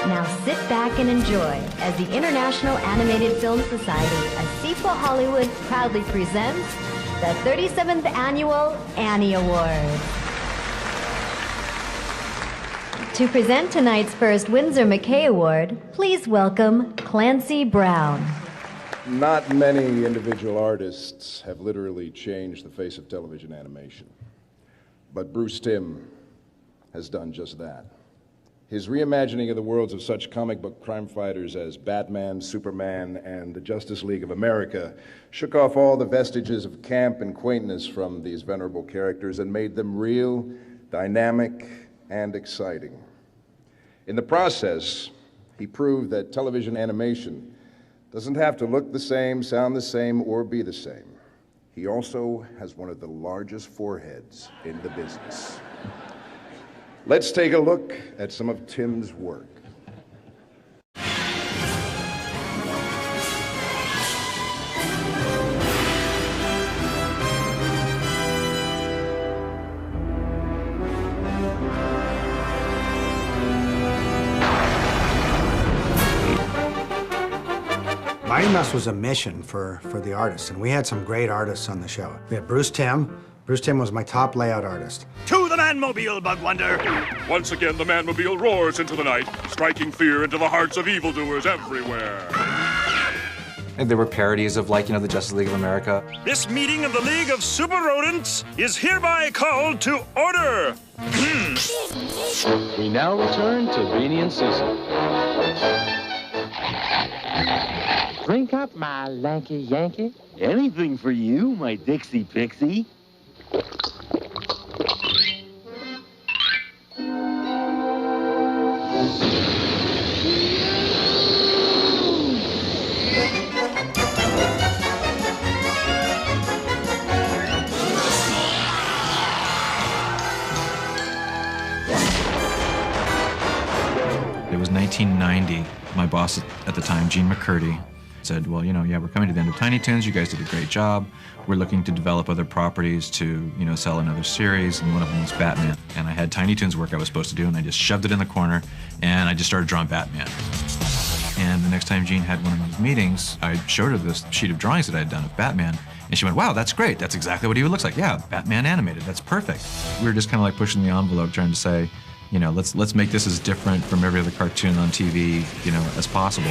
Now sit back and enjoy as the International Animated Film Society, ASIFA-Hollywood, proudly presents the 37th Annual Annie Award. To present tonight's first Winsor McCay Award, please welcome Clancy Brown. Not many individual artists have literally changed the face of television animation, but Bruce Timm has done just that. His reimagining of the worlds of such comic book crime fighters as Batman, Superman, and the Justice League of America shook off all the vestiges of camp and quaintness from these venerable characters and made them real, dynamic, and exciting. In the process, he proved that television animation doesn't have to look the same, sound the same, or be the same. He also has one of the largest foreheads in the business. Let's take a look at some of Timm's work. Mighty Mouse was a mission for the artists, and we had some great artists on the show. We had Bruce Timm. Bruce Timm was my top layout artist. To the Man-mobile, Bug Wonder! Once again, the Man-mobile roars into the night, striking fear into the hearts of evildoers everywhere. And there were parodies of, like, the Justice League of America. This meeting of the League of Super Rodents is hereby called to order! We now return to Beanie and Cecil. Drink up, my lanky Yankee. Anything for you, my Dixie Pixie. It was 1990. My boss at the time, Gene McCurdy, said, well, yeah, we're coming to the end of Tiny Toons. You guys did a great job. We're looking to develop other properties to, sell another series, and one of them was Batman. And I had Tiny Toons work I was supposed to do, and I just shoved it in the corner, and I just started drawing Batman. And the next time Gene had one of those meetings, I showed her this sheet of drawings that I had done of Batman, and she went, wow, that's great. That's exactly what he would look like. Yeah, Batman animated. That's perfect. We were just kind of like pushing the envelope, trying to say, let's make this as different from every other cartoon on TV, as possible.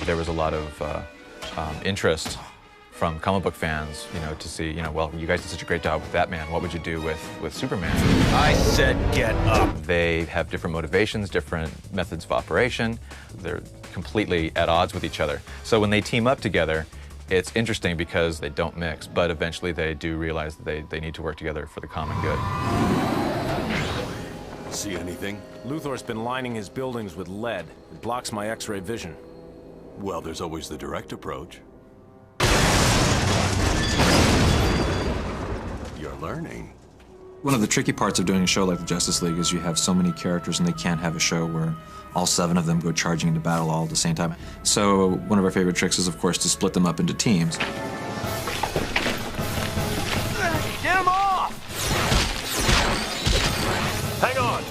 There was a lot of interest from comic book fans, to see, well, you guys did such a great job with Batman. What would you do with Superman? I said get up! They have different motivations, different methods of operation. They're completely at odds with each other. So when they team up together, it's interesting because they don't mix, but eventually they do realize that they need to work together for the common good. See anything? Luthor's been lining his buildings with lead. It blocks my X-ray vision. Well, there's always the direct approach. You're learning. One of the tricky parts of doing a show like the Justice League is you have so many characters, and they can't have a show where all 7 of them go charging into battle all at the same time. So one of our favorite tricks is, of course, to split them up into teams. Get him off! Hang on!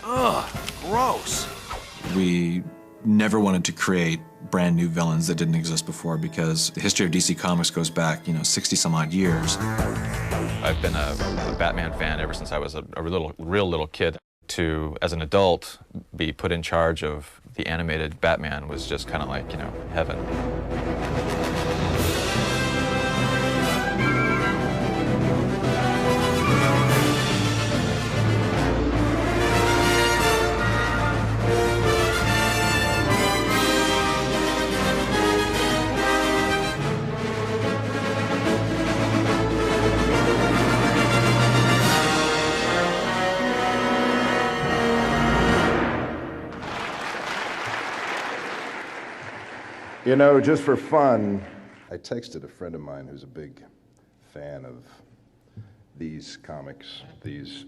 Ugh, gross. We never wanted to create brand new villains that didn't exist before, because the history of DC Comics goes back, 60-some-odd years. I've been a Batman fan ever since I was a real little kid. To, as an adult, be put in charge of the animated Batman was just kind of like, heaven. Just for fun, I texted a friend of mine who's a big fan of these comics, these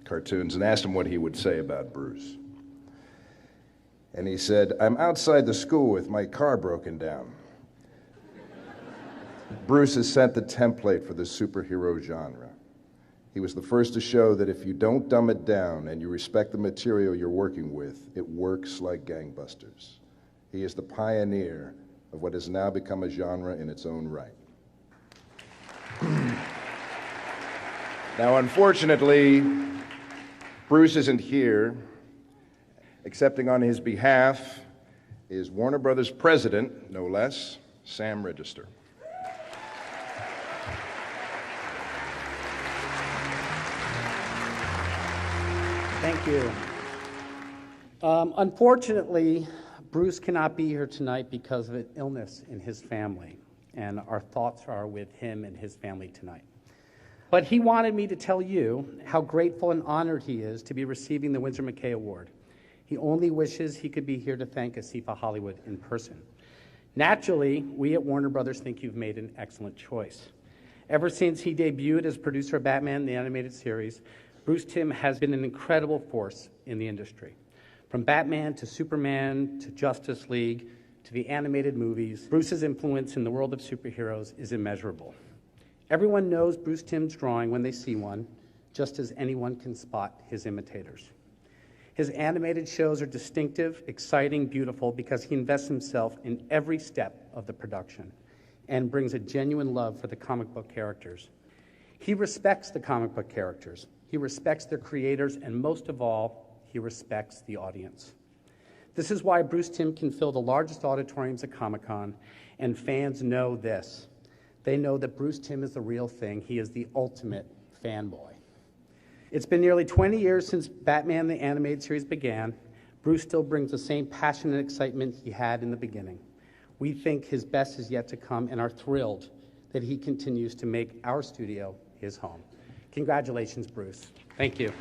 cartoons and asked him what he would say about Bruce. And he said, "I'm outside the school with my car broken down. Bruce has set the template for the superhero genre. He was the first to show that if you don't dumb it down and you respect the material you're working with, it works like gangbusters. He is the pioneer of what has now become a genre in its own right." Now, unfortunately, Bruce isn't here. Accepting on his behalf is Warner Brothers president, no less, Sam Register. Thank you. Unfortunately, Bruce cannot be here tonight because of an illness in his family, and our thoughts are with him and his family tonight. But he wanted me to tell you how grateful and honored he is to be receiving the Winsor McCay Award. He only wishes he could be here to thank ASIFA-Hollywood in person. Naturally, we at Warner Brothers think you've made an excellent choice. Ever since he debuted as producer of Batman, the animated series, Bruce Timm has been an incredible force in the industry. From Batman to Superman to Justice League to the animated movies, Bruce's influence in the world of superheroes is immeasurable. Everyone knows Bruce Timm's drawing when they see one, just as anyone can spot his imitators. His animated shows are distinctive, exciting, beautiful, because he invests himself in every step of the production and brings a genuine love for the comic book characters. He respects the comic book characters. He respects their creators, and most of all, he respects the audience. This is why Bruce Timm can fill the largest auditoriums at Comic-Con, and fans know this. They know that Bruce Timm is the real thing. He is the ultimate fanboy. It's been nearly 20 years since Batman the Animated Series began. Bruce still brings the same passion and excitement he had in the beginning. We think his best is yet to come and are thrilled that he continues to make our studio his home. Congratulations, Bruce. Thank you.